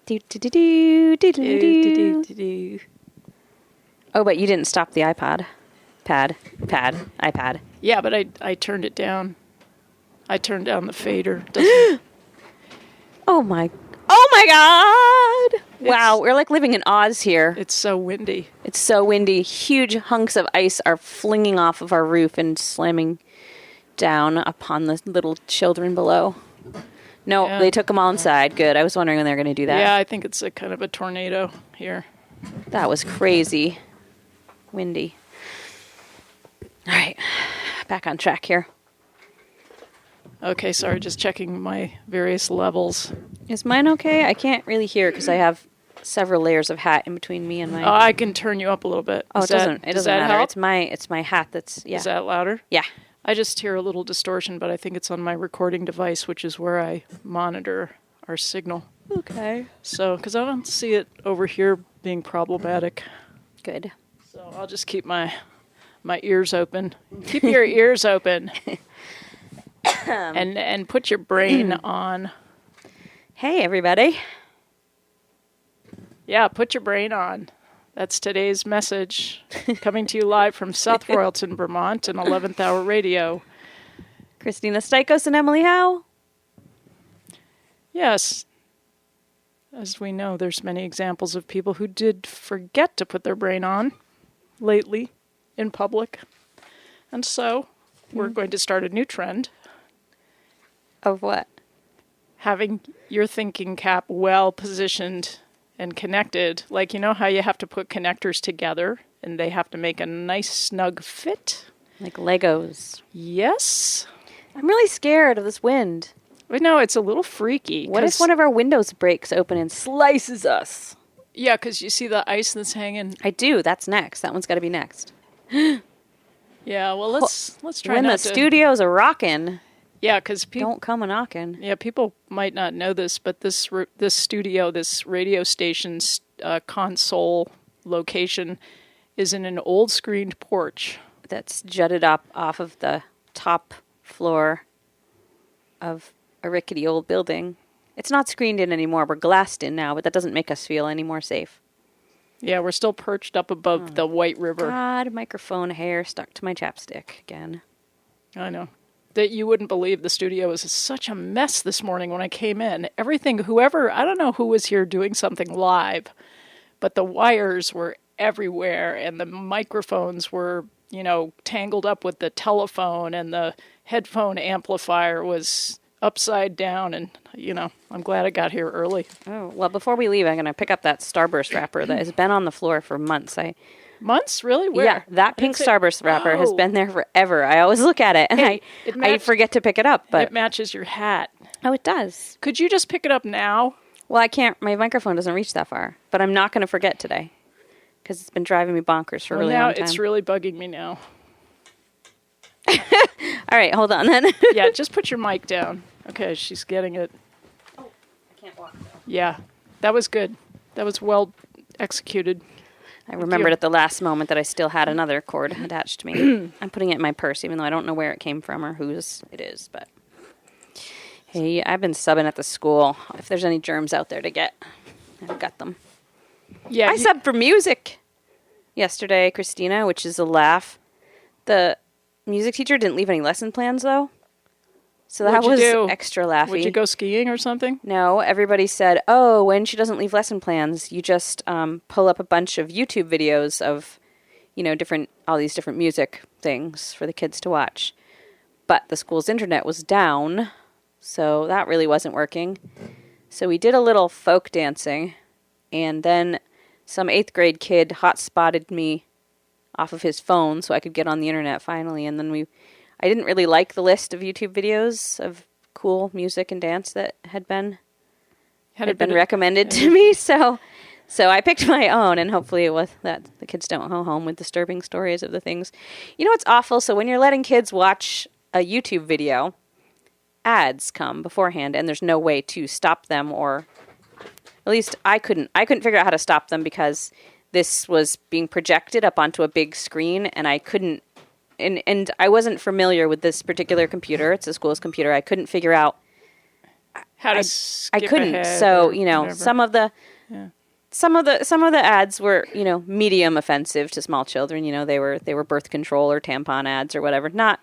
Do-do-do-do-do-do-do. Oh, but you didn't stop the iPod. iPad. Yeah, but I turned it down. I turned down the fader. Doesn't... Oh my God! Wow, we're like living in Oz here. It's so windy. It's so windy. Huge hunks of ice are flinging off of our roof and slamming down upon the little children below. No, They took them all inside. Good. I was wondering when they were going to do that. Yeah, I think it's a kind of a tornado here. That was crazy. Windy. All right. Back on track here. Okay, sorry, just checking my various levels. Is mine okay? I can't really hear because I have several layers of hat in between me and my... Oh, I can turn you up a little bit. Oh, it doesn't matter. Help? It's my hat that's... Yeah. Is that louder? Yeah. I just hear a little distortion, but I think it's on my recording device, which is where I monitor our signal. Okay. So, because I don't see it over here being problematic. Good. So I'll just keep my ears open. Keep your ears open. And put your brain on. Hey, everybody. Yeah, put your brain on. That's today's message. Coming to you live from South Royalton, Vermont, and 11th Hour Radio. Kristina, Stykos, and Emily Howe. Yes. As we know, there's many examples of people who did forget to put their brain on lately in public. And so we're going to start a new trend. Of what? Having your thinking cap well positioned and connected. Like, you know how you have to put connectors together and they have to make a nice snug fit? Like Legos. Yes. I'm really scared of this wind. I know, it's a little freaky. What if one of our windows breaks open and slices us? Yeah, because you see the ice that's hanging. I do. That's next. That one's got to be next. Yeah, well, let's try when not the studio's a rockin'. Yeah, because people don't come a knocking. Yeah, people might not know this, but this studio, this radio station's console location is in an old screened porch that's jutted up off of the top floor of a rickety old building. It's not screened in anymore. We're glassed in now, but that doesn't make us feel any more safe. Yeah, we're still perched up above the White River. God, microphone hair stuck to my chapstick again. I know. That you wouldn't believe the studio was such a mess this morning when I came in. Everything, I don't know who was here doing something live, but the wires were everywhere and the microphones were, tangled up with the telephone and the headphone amplifier was upside down and, I'm glad I got here early. Oh, well, before we leave, I'm going to pick up that Starburst wrapper that has been on the floor for months. Months? Really? Where? Yeah, that pink Starburst wrapper has been there forever. I always look at it, and I forget to pick it up. But it matches your hat. Oh, it does. Could you just pick it up now? Well, I can't. My microphone doesn't reach that far. But I'm not going to forget today, because it's been driving me bonkers for a really long time. It's really bugging me now. All right, hold on then. Yeah, just put your mic down. Okay, she's getting it. Oh, I can't walk, though. Yeah, that was good. That was well executed. I remembered at the last moment that I still had another cord attached to me. I'm putting it in my purse, even though I don't know where it came from or whose it is. But hey, I've been subbing at the school. If there's any germs out there to get, I've got them. Yeah, I subbed for music yesterday, Kristina, which is a laugh. The music teacher didn't leave any lesson plans, though. So that was extra laughy. Would you go skiing or something? No, everybody said, oh, when she doesn't leave lesson plans, you just pull up a bunch of YouTube videos of, all these different music things for the kids to watch. But the school's internet was down, so that really wasn't working. So we did a little folk dancing, and then some 8th grade kid hotspotted me off of his phone so I could get on the internet finally, and then I didn't really like the list of YouTube videos of cool music and dance that had been recommended to me. So I picked my own, and hopefully it was that the kids don't go home with disturbing stories of the things. You know what's awful? So when you're letting kids watch a YouTube video, ads come beforehand, and there's no way to stop them, or at least I couldn't figure out how to stop them because this was being projected up onto a big screen, and I couldn't. And I wasn't familiar with this particular computer. It's the school's computer. I couldn't figure out How to I skip couldn't. ahead So, or you know, whatever. some of the ads were, you know, medium offensive to small children. You know, they were birth control or tampon ads or whatever. Not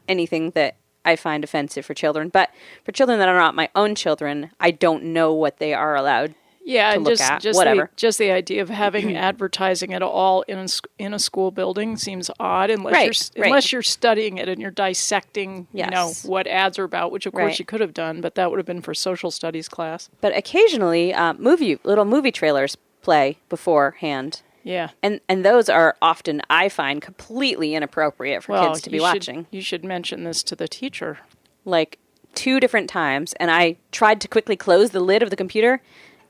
anything that I find offensive for children, but for children that are not my own children, I don't know what they are allowed Yeah, to and look at. Whatever. Just the idea of having advertising at all in a school building seems odd unless you're studying it and you're dissecting, Yes. you know, what ads are about, which of course Right. you could have done, but that would have been for social studies class. But occasionally, little movie trailers play beforehand. Yeah. And those are often, I find, completely inappropriate for kids to be watching. You should mention this to the teacher. Like 2 different times, and I tried to quickly close the lid of the computer,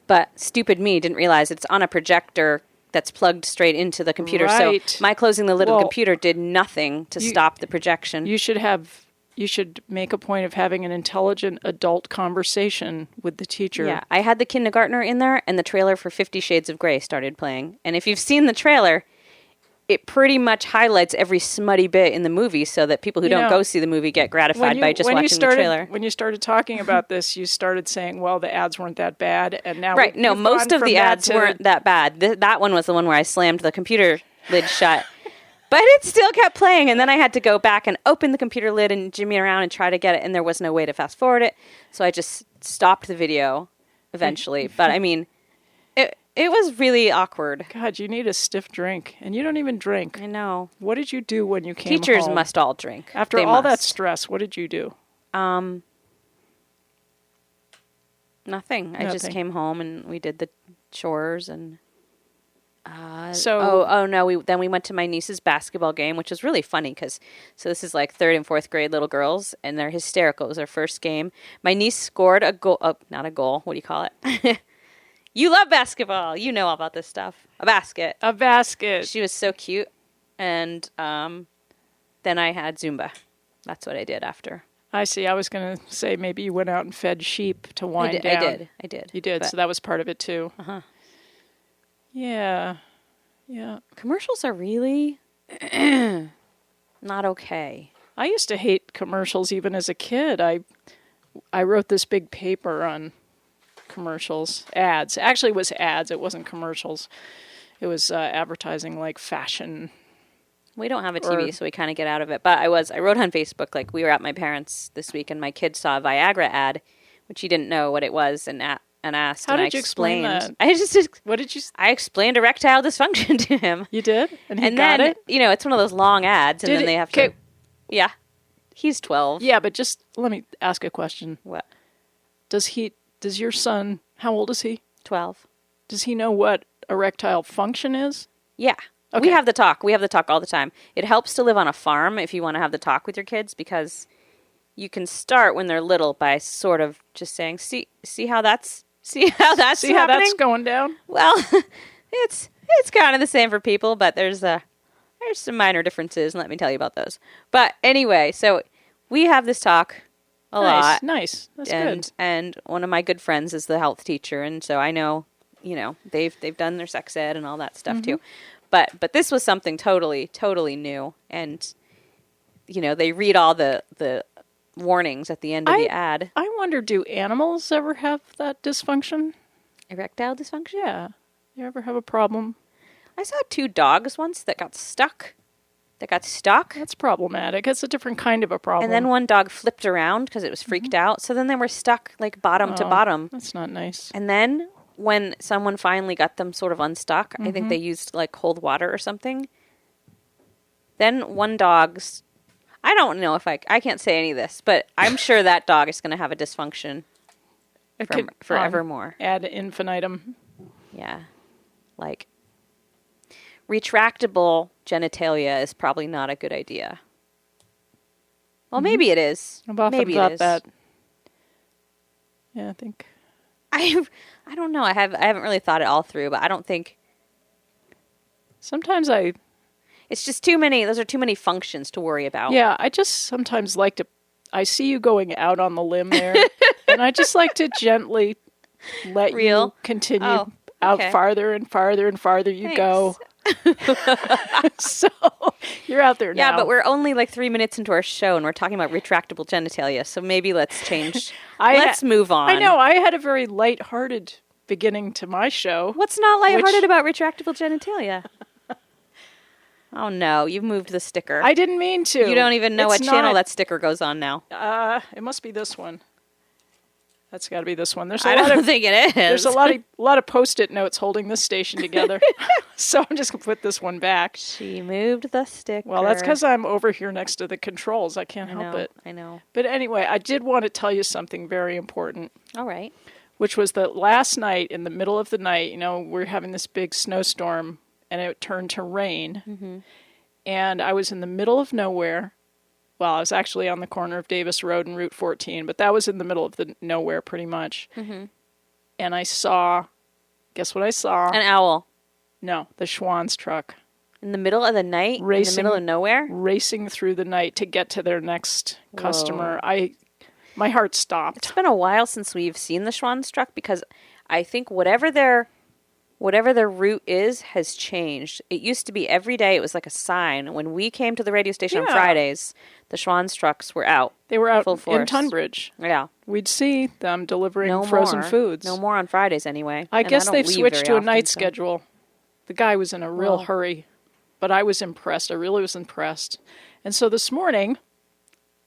but stupid me didn't realize it's on a projector that's plugged straight into the computer. Right. So my closing the lid of the computer did nothing to stop the projection. You should make a point of having an intelligent adult conversation with the teacher. Yeah, I had the kindergartner in there, and the trailer for 50 Shades of Grey started playing. And if you've seen the trailer, it pretty much highlights every smutty bit in the movie so that people who don't go see the movie get gratified by just watching the trailer. When you started talking about this, you started saying, well, the ads weren't that bad. And now right, no, most of the ads weren't that bad. That one was the one where I slammed the computer lid shut. But it still kept playing, and then I had to go back and open the computer lid and jimmy around and try to get it, and there was no way to fast forward it. So I just stopped the video eventually. But, I mean, it was really awkward. God, you need a stiff drink, and you don't even drink. I know. What did you do when you came Teachers home? must all drink. After all that stress, what did you do? Nothing. I just came home, and we did the chores and... So then we went to my niece's basketball game, which was really funny because this is like 3rd and 4th grade little girls, and they're hysterical. It was their first game. My niece scored a goal. Not a goal. What do you call it? You love basketball. You know all about this stuff. A basket. A basket. She was so cute, and then I had Zumba. That's what I did after. I see. I was going to say maybe you went out and fed sheep to wind down. I did. You did. So that was part of it too. Uh-huh. Yeah. Commercials are really not okay. I used to hate commercials even as a kid. I wrote this big paper on commercials, ads. Actually, it was ads. It wasn't commercials. It was advertising like fashion. We don't have a TV, so we kind of get out of it. But I wrote on Facebook, like we were at my parents' this week, and my kid saw a Viagra ad, which he didn't know what it was, and asked. How and did you explain that? What did you? I explained erectile dysfunction to him. You did, and he got then, it. You know, it's one of those long ads, and then they have to. Yeah, he's 12. Yeah, but just let me ask a question. What? Does your son? How old is he? 12. Does he know what erectile function is? Yeah. Okay. We have the talk. We have the talk all the time. It helps to live on a farm if you want to have the talk with your kids because you can start when they're little by sort of just saying, see how that's happening? Going down? Well, it's kind of the same for people, but there's some minor differences, and let me tell you about those. But anyway, so we have this talk a lot. Nice. That's good. And one of my good friends is the health teacher, and so I know, you know, they've done their sex ed and all that stuff too. But this was something totally, totally new, and you know, they read all the warnings at the end of the ad. I wonder, do animals ever have that dysfunction? Erectile dysfunction? Yeah. You ever have a problem? I saw 2 dogs once that got stuck. That's problematic. It's a different kind of a problem. And then one dog flipped around because it was freaked out. So then they were stuck like bottom to bottom. That's not nice. And then when someone finally got them sort of unstuck, I think they used like cold water or something. Then one dog's... I don't know if I can't say any of this, but I'm sure that dog is going to have a dysfunction forevermore. Ad infinitum. Yeah. Like, retractable genitalia is probably not a good idea. Well, maybe it is. I've often thought that. Yeah, I think. I don't know. I haven't really thought it all through, but I don't think. Sometimes It's just too many. Those are too many functions to worry about. Yeah, I just sometimes like to. I see you going out on the limb there, and I just like to gently let you continue out farther and farther and farther you go. So you're out there now. Yeah, but we're only like 3 minutes into our show, and we're talking about retractable genitalia. So maybe let's change. Let's move on. I know. I had a very lighthearted beginning to my show. What's not lighthearted about retractable genitalia? Oh no, you've moved the sticker. I didn't mean to. You don't even know what channel that sticker goes on now. It must be this one. That's got to be this one. I don't think it is. There's a lot of Post-it notes holding this station together. So I'm just going to put this one back. She moved the sticker. Well, that's because I'm over here next to the controls. I can't help it. I know. But anyway, I did want to tell you something very important. All right. Which was that last night, in the middle of the night, we're having this big snowstorm, and it turned to rain. Mm-hmm. And I was in the middle of nowhere. Well, I was actually on the corner of Davis Road and Route 14, but that was in the middle of the nowhere pretty much. Mm-hmm. And I saw, guess what I saw? An owl. No, the Schwann's truck. In the middle of the night? In the middle of nowhere? Racing through the night to get to their next customer. My heart stopped. It's been a while since we've seen the Schwann's truck because I think whatever their route is has changed. It used to be every day. It was like a sign. When we came to the radio station on Fridays, the Schwann's trucks were out. They were out full force. In Tunbridge. Yeah. We'd see them delivering frozen foods. No more on Fridays anyway. I guess they've switched to a night schedule. The guy was in a real hurry, but I was impressed. I really was impressed. And so this morning,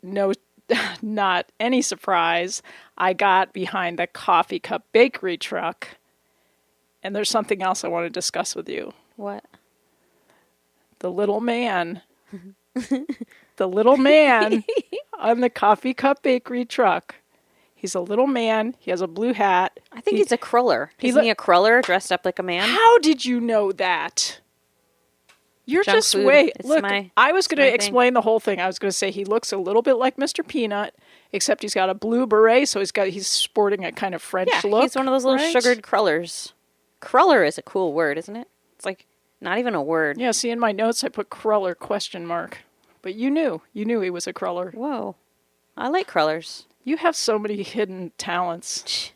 not any surprise, I got behind the coffee cup bakery truck. And there's something else I want to discuss with you. What? The little man. The little man on the coffee cup bakery truck. He's a little man. He has a blue hat. I think he's a cruller. Isn't he a cruller dressed up like a man? How did you know that? You're Junk just food. wait. It's Look, I was going to explain thing. the whole thing. I was going to say he looks a little bit like Mr. Peanut, except he's got a blue beret, so he's sporting a kind of French look. He's one of those little sugared crullers. Cruller is a cool word, isn't it? It's like not even a word. Yeah, see in my notes I put cruller ? But you knew he was a cruller. Whoa. I like crullers. You have so many hidden talents.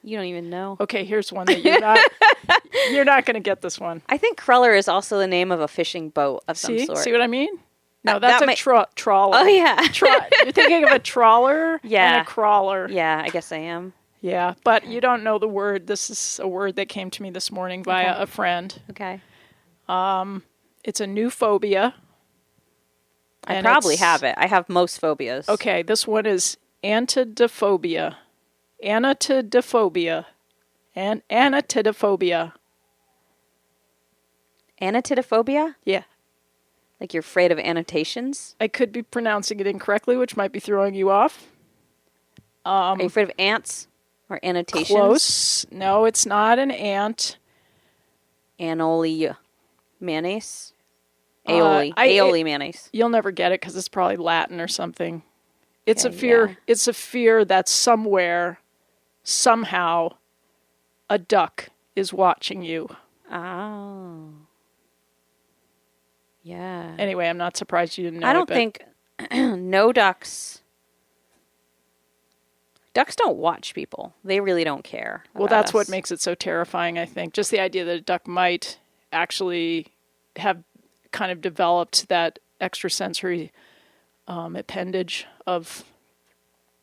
You don't even know. Okay, here's one that you're not going to get this one. I think cruller is also the name of a fishing boat of some sort. See what I mean? No, that's a trawler. Oh, yeah. You're thinking of a trawler and a crawler. Yeah, I guess I am. Yeah, but you don't know the word. This is a word that came to me this morning via a friend. Okay. It's a new phobia. I probably have it. I have most phobias. Okay, this one is antidophobia. Anatidophobia. Anatidophobia. Anatidophobia? Yeah. Like you're afraid of annotations? I could be pronouncing it incorrectly, which might be throwing you off. Are you afraid of ants or annotations? Close. No, it's not an ant. Aioli mayonnaise? Aioli mayonnaise. You'll never get it because it's probably Latin or something. It's a fear. Yeah. It's a fear that somewhere, somehow, a duck is watching you. Oh. Yeah. Anyway, I'm not surprised you didn't know. I don't think no ducks. Ducks don't watch people. They really don't care. Well, that's what makes it so terrifying, I think. Just the idea that a duck might actually have kind of developed that extrasensory appendage of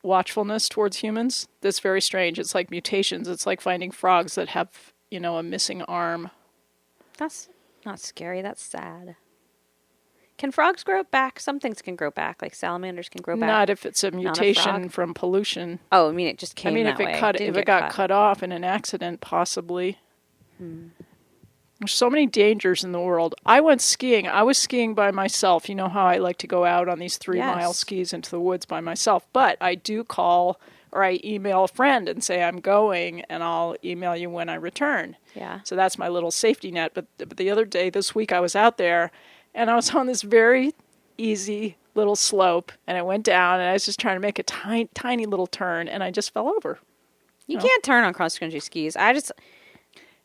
watchfulness towards humans. That's very strange. It's like mutations. It's like finding frogs that have, a missing arm. That's not scary. That's sad. Can frogs grow back? Some things can grow back, like salamanders can grow back. Not if it's a mutation from pollution. Oh, I mean, it just came that way. If it got cut off in an accident, possibly. There's so many dangers in the world. I went skiing. I was skiing by myself. You know how I like to go out on these 3-mile skis into the woods by myself. But I do call or I email a friend and say I'm going, and I'll email you when I return. Yeah. So that's my little safety net. But the other day, this week, I was out there, and I was on this very easy little slope, and it went down, and I was just trying to make a tiny little turn, and I just fell over. You can't turn on cross-country skis. I've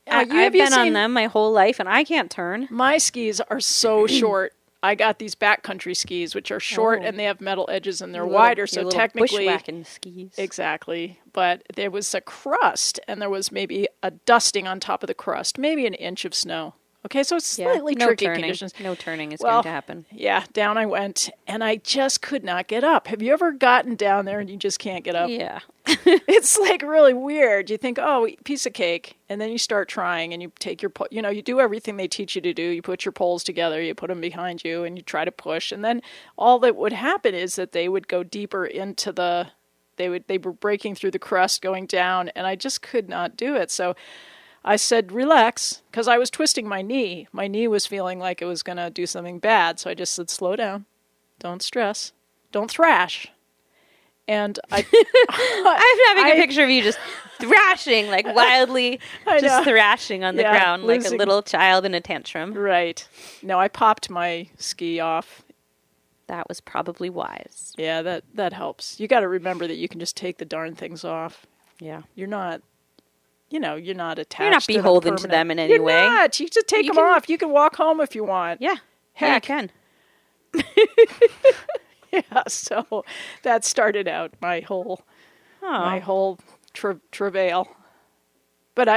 been on them my whole life, and I can't turn. My skis are so short. I got these backcountry skis, which are short, and they have metal edges, and they're wider, so technically... bushwhacking skis. Exactly. But there was a crust, and there was maybe a dusting on top of the crust, maybe an inch of snow. Okay, so it's slightly tricky conditions. No turning is going to happen. Yeah, down I went, and I just could not get up. Have you ever gotten down there and you just can't get up? Yeah. It's like really weird. You think, oh, piece of cake, and then you start trying, and you take your, you do everything they teach you to do. You put your poles together, you put them behind you, and you try to push, and then all that would happen is that they would go deeper into they were breaking through the crust, going down, and I just could not do it. So I said, relax, because I was twisting my knee. My knee was feeling like it was going to do something bad, so I just said, slow down, don't stress, don't thrash. And I'm having a picture of you just thrashing, like wildly, just thrashing on the ground like a little child in a tantrum. Right. No, I popped my ski off. That was probably wise. Yeah, that helps. You got to remember that you can just take the darn things off. Yeah. You're not attached. You're not beholden to them in any way. You're not. You just take them off. You can walk home if you want. Yeah. Heck. Yeah, you can. Yeah, so that started out my whole travail. But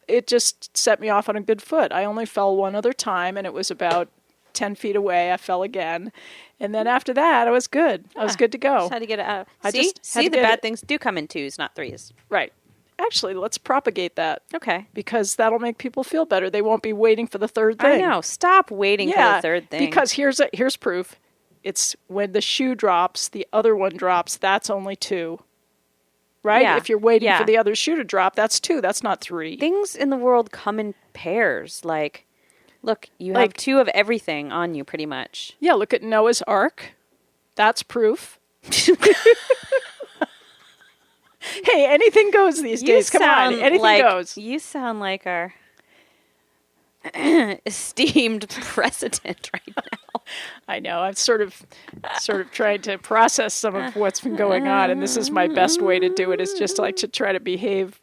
it just set me off on a good foot. I only fell one other time, and it was about 10 feet away. I fell again. And then after that, I was good. I was good to go. Just had to get it out. See, the bad things do come in twos, not threes. Right. Actually, let's propagate that. Okay. Because that'll make people feel better. They won't be waiting for the third thing. I know. Stop waiting for the third thing. Because here's proof. It's when the shoe drops, the other one drops, that's only two. Right? Yeah. If you're waiting for the other shoe to drop, that's two. That's not three. Things in the world come in pairs. Like, look, you have two of everything on you pretty much. Yeah, look at Noah's Ark. That's proof. Hey, anything goes these days. Come on, anything goes. You sound like our esteemed president right now. I know. I'm sort of trying to process some of what's been going on, and this is my best way to do it. Is just like to try to behave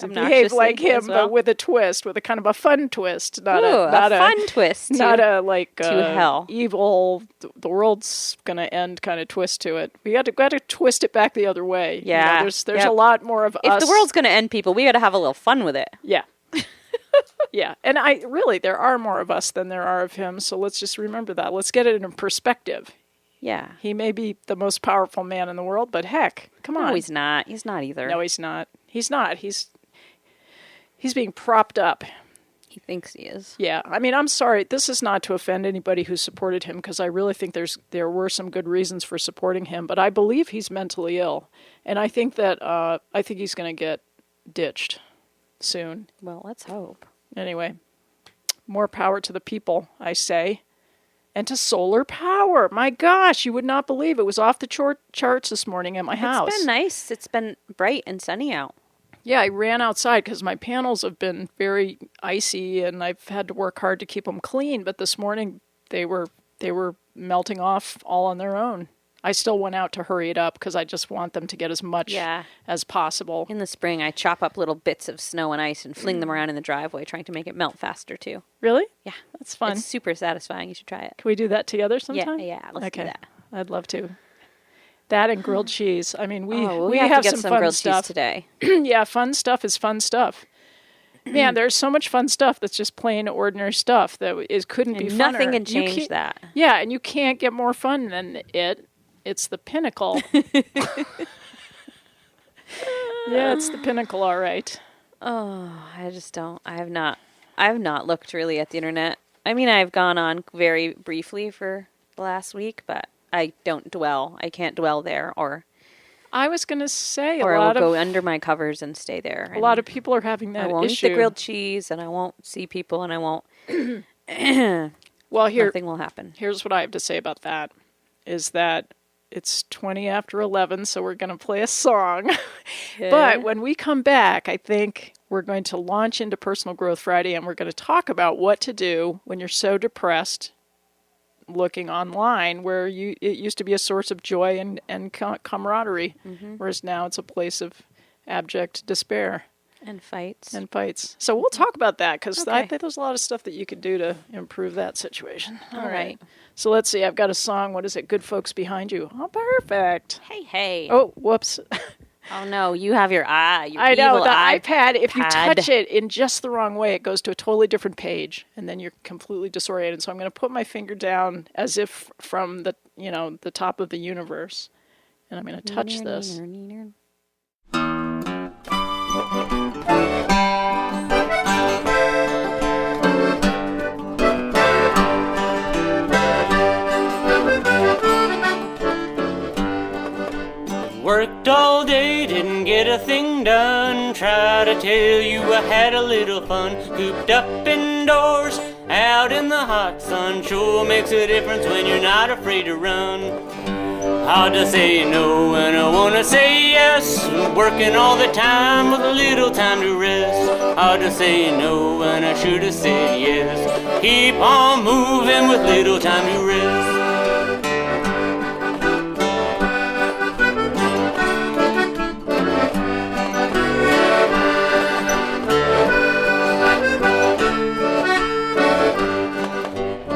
like him, but with a twist, with a kind of a fun twist, not a fun twist, not a like to hell evil. The world's gonna end kind of twist to it. We got to twist it back the other way. Yeah, there's a lot more of us. If the world's gonna end, people, we got to have a little fun with it. Yeah. Yeah, and there are more of us than there are of him, so let's just remember that. Let's get it in perspective. Yeah. He may be the most powerful man in the world, but heck, come on. No, he's not. He's not either. No, he's not. He's not. He's being propped up. He thinks he is. Yeah, I mean, I'm sorry. This is not to offend anybody who supported him, because I really think there were some good reasons for supporting him, but I believe he's mentally ill, and I think that he's going to get ditched soon. Well, let's hope. Anyway, more power to the people, I say. And to solar power. My gosh, you would not believe it was off the charts this morning at my house. It's been nice. It's been bright and sunny out. Yeah, I ran outside because my panels have been very icy and I've had to work hard to keep them clean. But this morning they were melting off all on their own. I still went out to hurry it up because I just want them to get as much as possible. In the spring, I chop up little bits of snow and ice and fling them around in the driveway, trying to make it melt faster, too. Really? Yeah. That's fun. It's super satisfying. You should try it. Can we do that together sometime? Yeah, let's do that. I'd love to. That and grilled cheese. I mean, we have to get some fun grilled stuff cheese today. Yeah, fun stuff is fun stuff. Man, there's so much fun stuff that's just plain ordinary stuff that couldn't be funner. Nothing can change that. Yeah, and you can't get more fun than it. It's the pinnacle. Yeah, it's the pinnacle, all right. Oh, I just don't. I have not looked really at the internet. I mean, I've gone on very briefly for the last week, but I can't dwell there, or I was going to say I will go under my covers and stay there. A lot of people are having that issue. I won't eat the grilled cheese, and I won't see people, and I won't. Well, nothing will happen. Here's what I have to say about that: is that it's 20 after 11, so we're going to play a song. Yeah. But when we come back, I think we're going to launch into Personal Growth Friday, and we're going to talk about what to do when you're so depressed looking online, where it used to be a source of joy and camaraderie, whereas now it's a place of abject despair. And fights. So we'll talk about that, because I think there's a lot of stuff that you could do to improve that situation. All right. So let's see. I've got a song. What is it? Good Folks Behind You. Oh, perfect. Hey. Oh, whoops. Oh no, you have your eye. Your I know, evil the iPad, if you iPad. touch it in just the wrong way, it goes to a totally different page, and then you're completely disoriented. So I'm going to put my finger down as if from the, the top of the universe, and I'm going to touch this. Worked all day, didn't get a thing done. Try to tell you I had a little fun. Cooped up indoors, out in the hot sun. Sure makes a difference when you're not afraid to run. Hard to say no when I wanna say yes. Working all the time with a little time to rest. Hard to say no when I should have said yes. Keep on moving with little time to rest.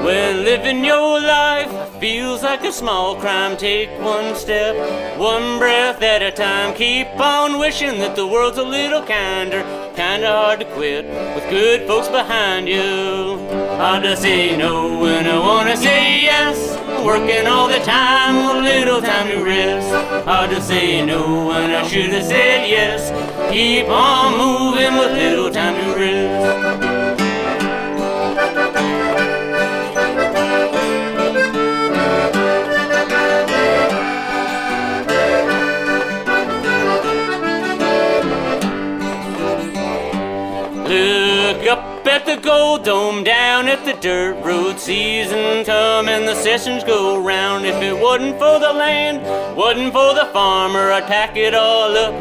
When living your life feels like a small crime, take one step, one breath at a time. Keep on wishing that the world's a little kinder. Kinda hard to quit with good folks behind you. Hard to say no when I wanna say yes. Working all the time with a little time to rest. Hard to say no when I should have said yes. Keep on moving with little time to rest. Look up at the gold dome, down at the dirt road. Season come and the sessions go round. If it wasn't for the land, wasn't for the farmer, I'd pack it all up,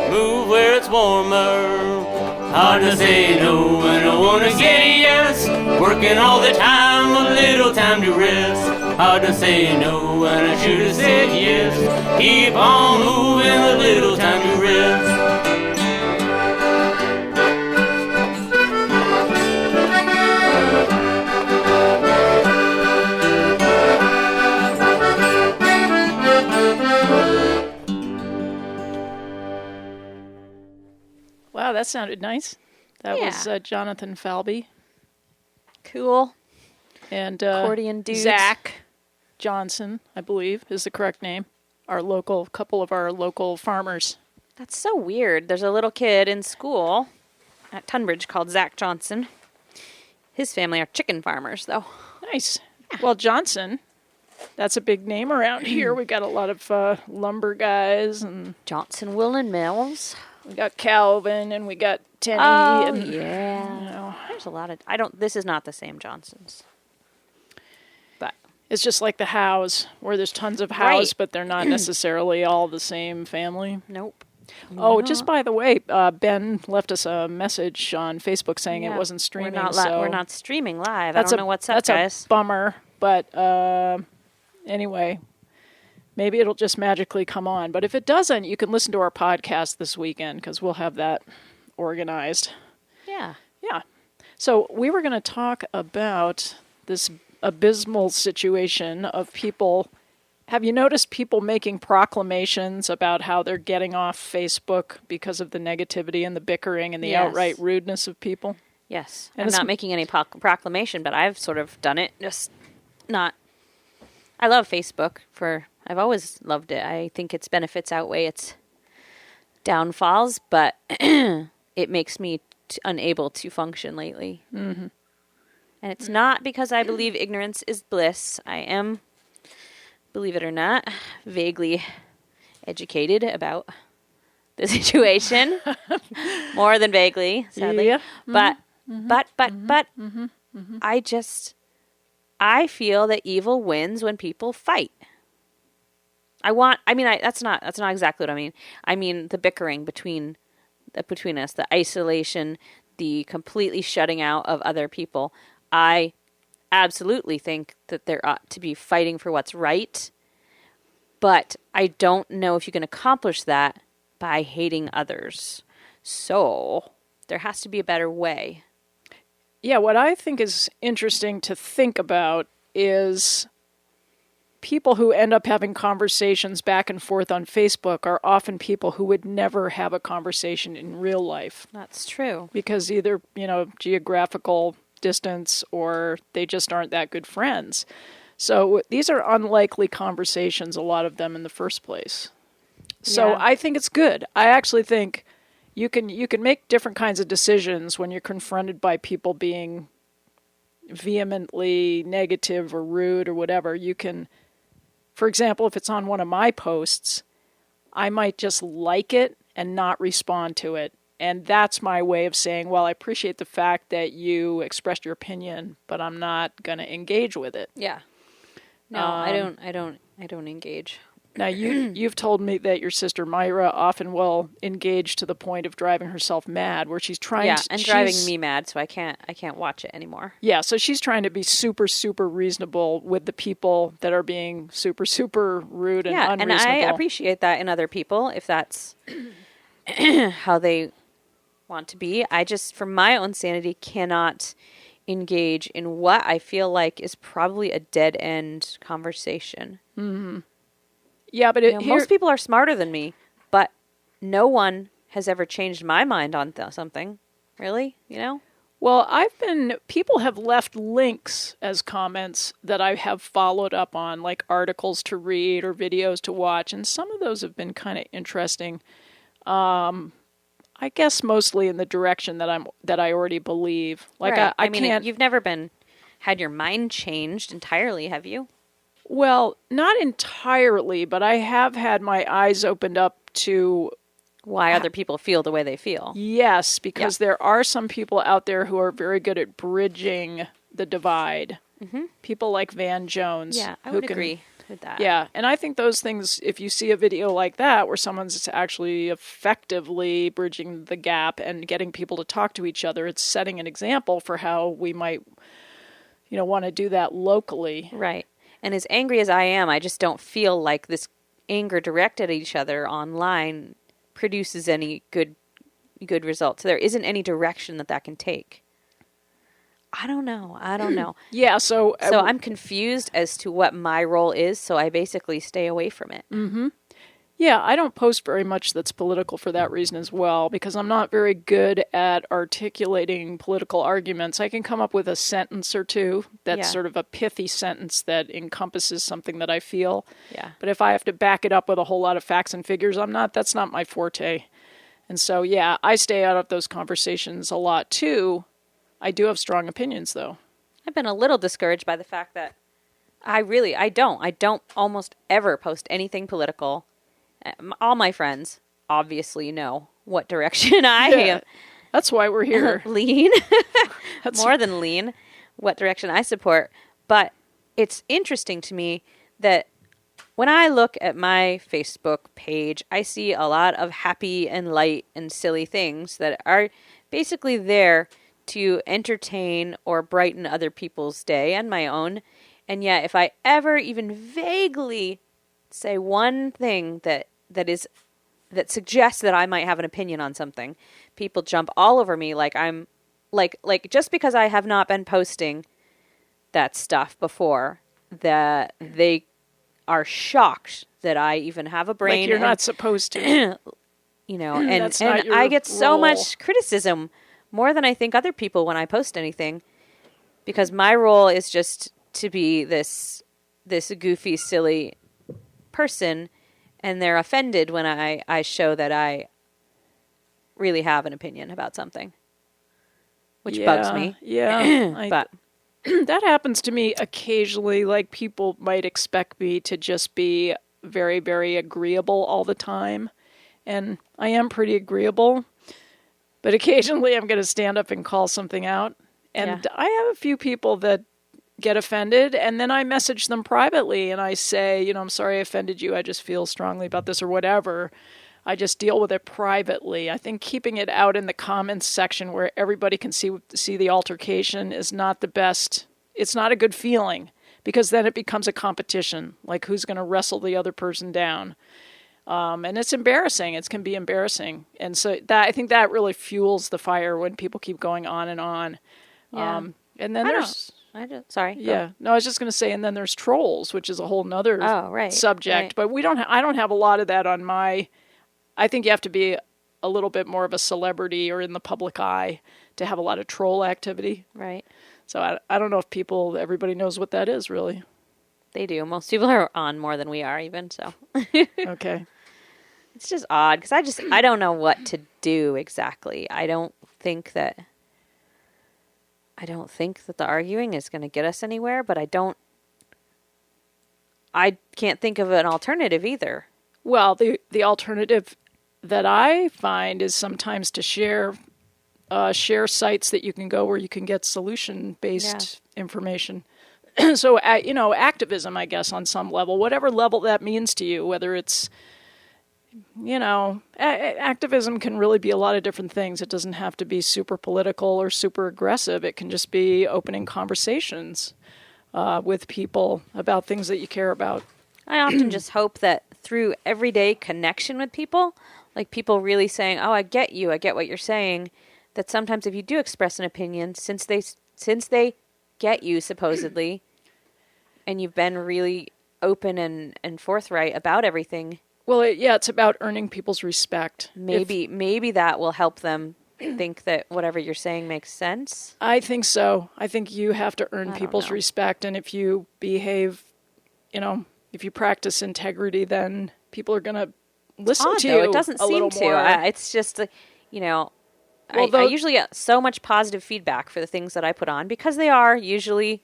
move where it's warmer. Hard to say no when I wanna say yes. Working all the time, a little time to rest. Hard to say no when I should have said yes. Keep on moving, a little time to rest. Wow, that sounded nice. That was Jonathan Falby. Cool. And accordion dudes. Zach Johnson, I believe, is the correct name. Couple of our local farmers. That's so weird. There's a little kid in school at Tunbridge called Zach Johnson. His family are chicken farmers, though. Nice. Yeah. Well, Johnson, that's a big name around here. We got a lot of lumber guys and Johnson Woolen Mills. We got Calvin and we got Tenny. Oh, and, yeah. There's a lot of... This is not the same Johnsons. But it's just like the Howes, where there's tons of Howes, but they're not necessarily all the same family. Nope. Oh, just by the way, Ben left us a message on Facebook saying it wasn't streaming. We're not streaming live. I don't know what's up, guys. That's a bummer, but anyway... Maybe it'll just magically come on. But if it doesn't, you can listen to our podcast this weekend because we'll have that organized. Yeah. Yeah. So we were going to talk about this abysmal situation of people. Have you noticed people making proclamations about how they're getting off Facebook because of the negativity and the bickering and the outright rudeness of people? Yes. And I'm not making any proclamation, but I've sort of done it. Just not. I love Facebook I've always loved it. I think its benefits outweigh its downfalls, but it makes me unable to function lately. Mm-hmm. And it's not because I believe ignorance is bliss. I am, believe it or not, vaguely educated about the situation. More than vaguely, sadly. Yeah. But I feel that evil wins when people fight. That's not exactly what I mean. I mean the bickering between us, the isolation, the completely shutting out of other people. I absolutely think that there ought to be fighting for what's right, but I don't know if you can accomplish that by hating others. So there has to be a better way. Yeah, what I think is interesting to think about is people who end up having conversations back and forth on Facebook are often people who would never have a conversation in real life. That's true. Because either, geographical distance or they just aren't that good friends. So these are unlikely conversations, a lot of them in the first place. So Yeah. I think it's good. I actually think you can make different kinds of decisions when you're confronted by people being vehemently negative or rude or whatever. You can, for example, if it's on one of my posts, I might just like it and not respond to it. And that's my way of saying, well, I appreciate the fact that you expressed your opinion, but I'm not going to engage with it. Yeah. No, I don't engage. Now, you've told me that your sister Myra often will engage to the point of driving herself mad, where she's trying to... and driving me mad, so I can't watch it anymore. Yeah, so she's trying to be super, super reasonable with the people that are being super, super rude and unreasonable. And I appreciate that in other people, if that's how they want to be. I just, for my own sanity, cannot engage in what I feel like is probably a dead-end conversation. Mm-hmm. Yeah, but most people are smarter than me, but no one has ever changed my mind on something. Really? Well, people have left links as comments that I have followed up on, like articles to read or videos to watch, and some of those have been kind of interesting. I guess mostly in the direction that I already believe. Like right. I mean, you've never had your mind changed entirely, have you? Well, not entirely, but I have had my eyes opened up to why other people feel the way they feel. Yes, because there are some people out there who are very good at bridging the divide. Mm-hmm. People like Van Jones. Yeah, I would agree with that. Yeah, and I think those things, if you see a video like that where someone's actually effectively bridging the gap and getting people to talk to each other, it's setting an example for how we might, want to do that locally. Right. And as angry as I am, I just don't feel like this anger directed at each other online produces any good results. There isn't any direction that can take. I don't know. Yeah, so I'm confused as to what my role is, so I basically stay away from it. Mm-hmm. Yeah, I don't post very much that's political for that reason as well, because I'm not very good at articulating political arguments. I can come up with a sentence or two that's sort of a pithy sentence that encompasses something that I feel. Yeah. But if I have to back it up with a whole lot of facts and figures, that's not my forte. And so, yeah, I stay out of those conversations a lot too. I do have strong opinions, though. I've been a little discouraged by the fact that I don't almost ever post anything political. All my friends obviously know what direction I am. That's why we're here. Lean. More than lean. What direction I support. But it's interesting to me that when I look at my Facebook page, I see a lot of happy and light and silly things that are basically there to entertain or brighten other people's day and my own. And yet, if I ever even vaguely say one thing that suggests that I might have an opinion on something, people jump all over me like I'm like just because I have not been posting that stuff before, that they are shocked that I even have a brain. Like you're not supposed to. And I get so much criticism, more than I think other people, when I post anything, because my role is just to be this goofy, silly person, and they're offended when I show that I really have an opinion about something, which bugs me. Yeah, but that happens to me occasionally. Like, people might expect me to just be very, very agreeable all the time, and I am pretty agreeable. But occasionally I'm going to stand up and call something out. And I have a few people that get offended, and then I message them privately and I say, I'm sorry I offended you. I just feel strongly about this or whatever. I just deal with it privately. I think keeping it out in the comments section where everybody can see the altercation is not the best. It's not a good feeling, because then it becomes a competition, like who's going to wrestle the other person down. And it's embarrassing. It can be embarrassing. And so I think that really fuels the fire when people keep going on and on. Yeah. And then Sorry. Yeah. No, I was just going to say, and then there's trolls, which is a whole nother subject. Right. But I don't have a lot of that on my. I think you have to be a little bit more of a celebrity or in the public eye to have a lot of troll activity. Right. So I don't know if everybody knows what that is really. They do. Most people are on more than we are, even so. Okay. It's just odd because I don't know what to do exactly. I don't think that the arguing is going to get us anywhere, but I can't think of an alternative either. Well, the alternative that I find is sometimes to share sites that you can go where you can get solution-based information. So, activism, I guess, on some level, whatever level that means to you, whether it's, activism can really be a lot of different things. It doesn't have to be super political or super aggressive. It can just be opening conversations with people about things that you care about. I often just hope that through everyday connection with people, like people really saying, "Oh, I get you. I get what you're saying," that sometimes if you do express an opinion, since they get you supposedly, and you've been really open and forthright about everything. Well, it's about earning people's respect. Maybe that will help them think that whatever you're saying makes sense. I think so. I think you have to earn people's respect, and if you behave, if you practice integrity, then people are going to listen to you. It doesn't seem to. It's just, I usually get so much positive feedback for the things that I put on because they are usually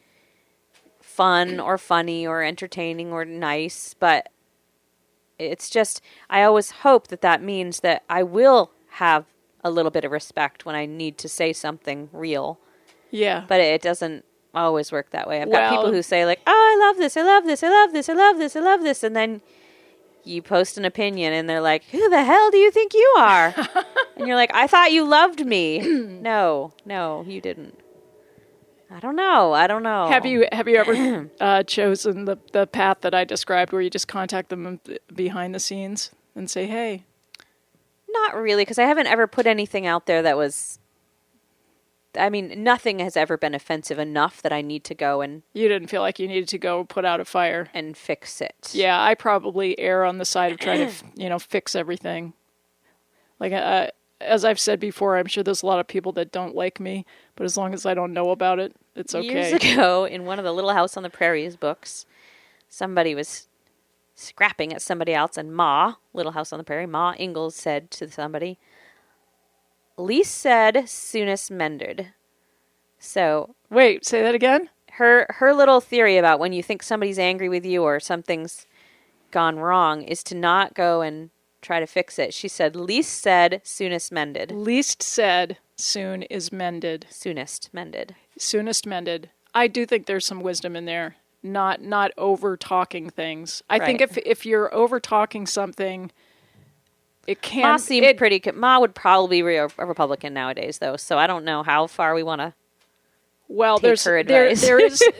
fun or funny or entertaining or nice, but it's just, I always hope that means that I will have a little bit of respect when I need to say something real. Yeah. But it doesn't always work that way. I've got people who say like, "Oh, I love this, I love this, I love this, I love this, I love this," and then you post an opinion and they're like, "Who the hell do you think you are?" And you're like, "I thought you loved me." No, you didn't. I don't know. Have you ever chosen the path that I described, where you just contact them behind the scenes and say, "Hey"? Not really, because I haven't ever put anything out there that was. I mean, nothing has ever been offensive enough that I need to go and. You didn't feel like you needed to go put out a fire and fix it. Yeah, I probably err on the side of trying to, fix everything. Like, as I've said before, I'm sure there's a lot of people that don't like me, but as long as I don't know about it, it's okay. Years ago, in one of the Little House on the Prairies books, somebody was scrapping at somebody else, and Little House on the Prairie, Ma Ingalls said to somebody, "Least said, soonest mended." So... Wait, say that again? Her little theory about when you think somebody's angry with you or something's gone wrong is to not go and try to fix it. She said, "Least said, soonest mended." Least said, soon is mended. Soonest mended. Soonest mended. I do think there's some wisdom in there. Not over-talking things. I think if you're over-talking something, it can... Ma seemed pretty... Ma would probably be a Republican nowadays, though, so I don't know how far we want to take her advice.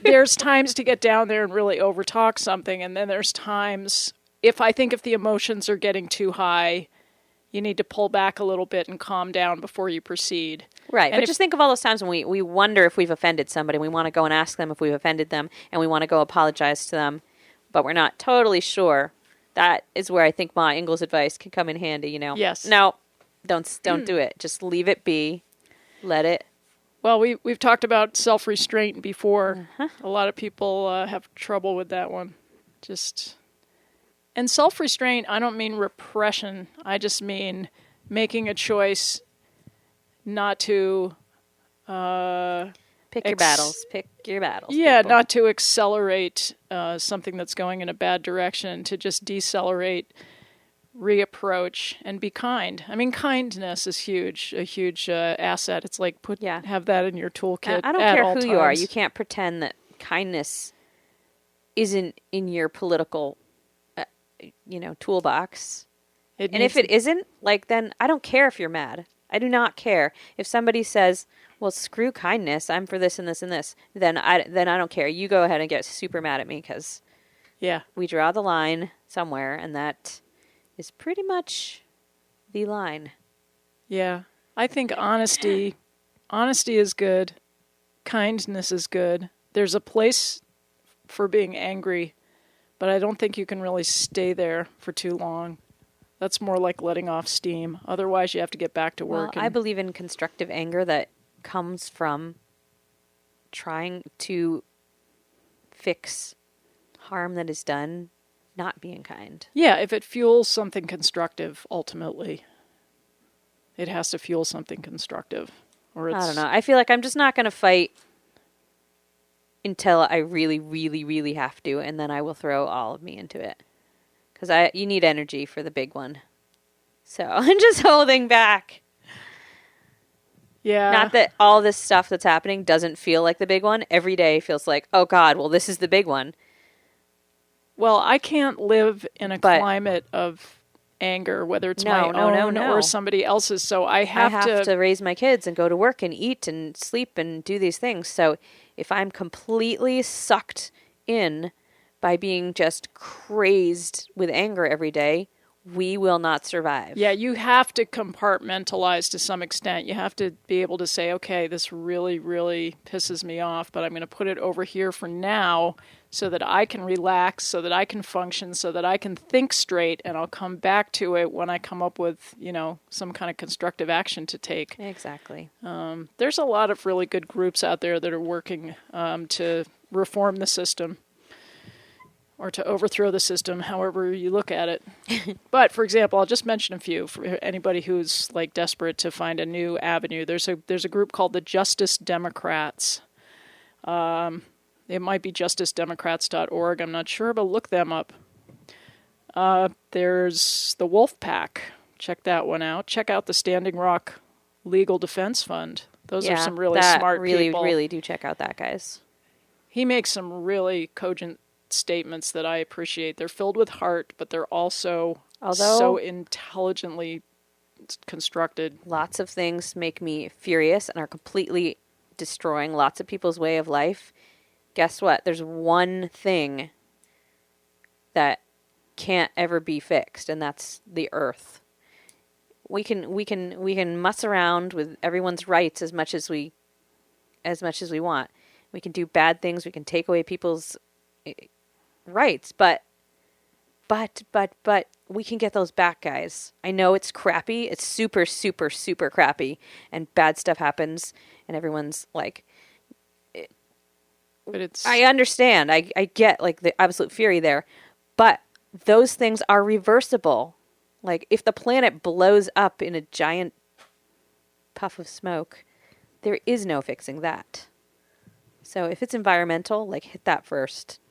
There's times to get down there and really over-talk something, and then there's times... If the emotions are getting too high, you need to pull back a little bit and calm down before you proceed. Right, but just think of all those times when we wonder if we've offended somebody. We want to go and ask them if we've offended them, and we want to go apologize to them, but we're not totally sure. That is where I think Ma Ingalls' advice can come in handy, Yes. No, don't do it. Just leave it be. Let it. Well, we've talked about self-restraint before. Uh-huh. A lot of people have trouble with that one. And self-restraint, I don't mean repression. I just mean making a choice not to... Pick your battles. Yeah, people. Not to accelerate something that's going in a bad direction, to just decelerate, reapproach, and be kind. I mean, kindness is a huge asset. It's like have that in your toolkit. I don't care who you are. You can't pretend that kindness isn't in your political, toolbox. And if it isn't, then I don't care if you're mad. I do not care if somebody says, "Well, screw kindness. I'm for this and this and this." Then I don't care. You go ahead and get super mad at me because we draw the line somewhere, and that is pretty much the line. Yeah, I think honesty is good. Kindness is good. there's a place for being angry, but I don't think you can really stay there for too long. That's more like letting off steam. Otherwise, you have to get back to work. Well, I believe in constructive anger that comes from trying to fix harm that is done, not being kind. Yeah, if it fuels something constructive, ultimately, it has to fuel something constructive. Or it's... I don't know. I feel like I'm just not going to fight until I really, really, really have to, and then I will throw all of me into it. Because you need energy for the big one. So I'm just holding back. Yeah. Not that all this stuff that's happening doesn't feel like the big one. Every day feels like, oh God, well, this is the big one. Well, I can't live in a climate of anger, whether it's my own or somebody else's. So I have to raise my kids and go to work and eat and sleep and do these things. So if I'm completely sucked in by being just crazed with anger every day, we will not survive. Yeah, you have to compartmentalize to some extent. You have to be able to say, okay, this really, really pisses me off, but I'm going to put it over here for now so that I can relax, so that I can function, so that I can think straight, and I'll come back to it when I come up with, some kind of constructive action to take. Exactly. There's a lot of really good groups out there that are working to reform the system. Or to overthrow the system, however you look at it. But, for example, I'll just mention a few for anybody who's like desperate to find a new avenue. There's a group called the Justice Democrats. It might be justicedemocrats.org. I'm not sure, but look them up. There's the Wolf Pack. Check that one out. Check out the Standing Rock Legal Defense Fund. Those are some really smart people. Really do check out that, guys. He makes some really cogent statements that I appreciate. They're filled with heart, but they're also so intelligently constructed. Lots of things make me furious and are completely destroying lots of people's way of life. Guess what? There's one thing that can't ever be fixed, and that's the earth. We can muss around with everyone's rights as much as we want. We can do bad things. We can take away people's rights, but we can get those back, guys. I know it's crappy. It's super, super, super crappy, and bad stuff happens, and everyone's like, but it's... I understand. I get like the absolute fury there, but those things are reversible. Like if the planet blows up in a giant puff of smoke, there is no fixing that. So if it's environmental, like hit that first.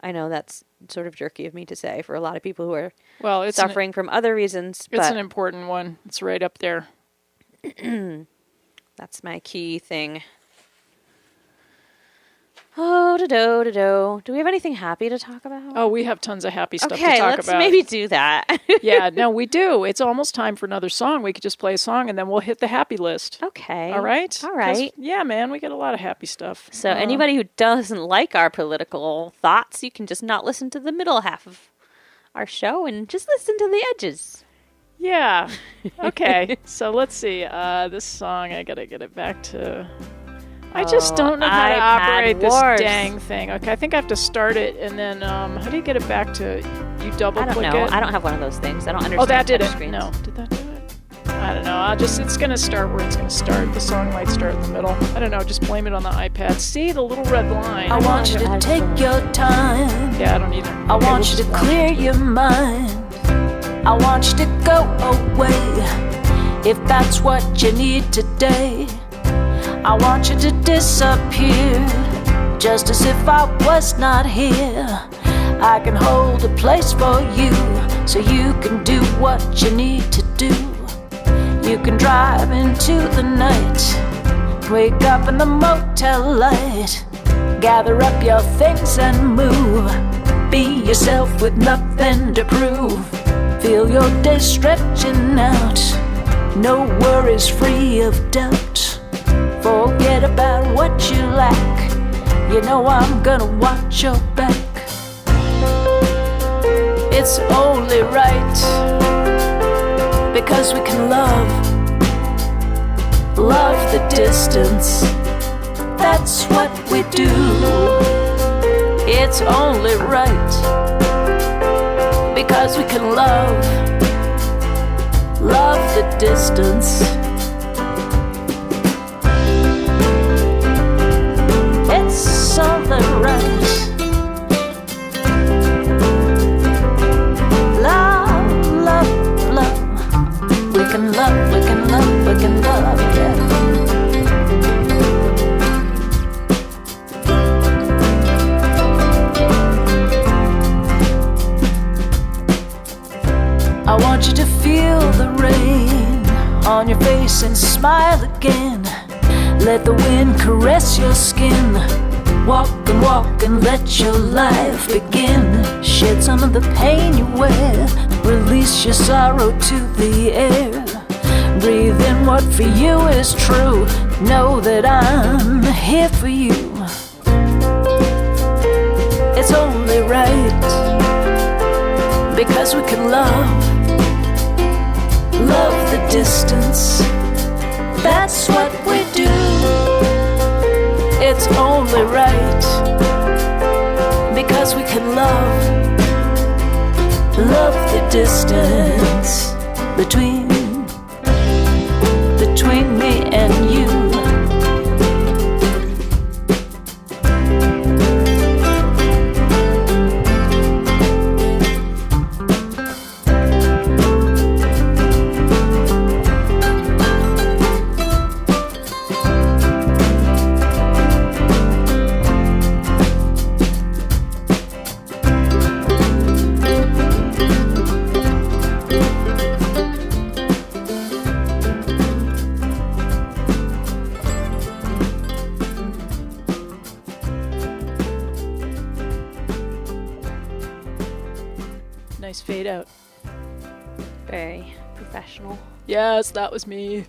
I know that's sort of jerky of me to say for a lot of people who are suffering from other reasons. It's an important one. It's right up there. That's my key thing. Oh, do we have anything happy to talk about? Oh, we have tons of happy stuff to talk about. Okay, let's maybe do that. Yeah, no, we do. It's almost time for another song. We could just play a song and then we'll hit the happy list. Okay. All right? All right. Yeah, man, we get a lot of happy stuff. So anybody who doesn't like our political thoughts, you can just not listen to the middle half of our show and just listen to the edges. Yeah. Okay. So let's see. This song, I got to get it back to... I just don't know how to operate this dang thing. Okay, I think I have to start it, and then how do you get it back to... You double-click it? I don't know. I don't have one of those things. I don't understand. Oh, that did it. Screens. No. Did that do it? I don't know. It's going to start where it's going to start. The song might start in the middle. I don't know. Just blame it on the iPad. See the little red line? I want you to take your time. Yeah, I don't either. I want you to clear your mind. I want you to go away if that's what you need today. I want you to disappear, just as if I was not here. I can hold a place for you, so you can do what you need to do. You can drive into the night, wake up in the motel light, gather up your things and move. Be yourself with nothing to prove. Feel your day stretching out, no worries, free of doubt. Forget about what you lack. You know I'm gonna watch your back. It's only right, because we can love the distance, that's what we do. It's only right, because we can love the distance. It's only right. We can love, we can love, we can love, yeah. I want you to feel the rain on your face and smile again. Let the wind caress your skin. Walk and let your life begin. Shed some of the pain you wear. Release your sorrow to the air. Breathe in what for you is true. Know that I'm here for you. It's only right, because we can love the distance. That's what we do. It's only right, because we can love the distance between me and you. Nice fade out. Very professional. Yes, that was me.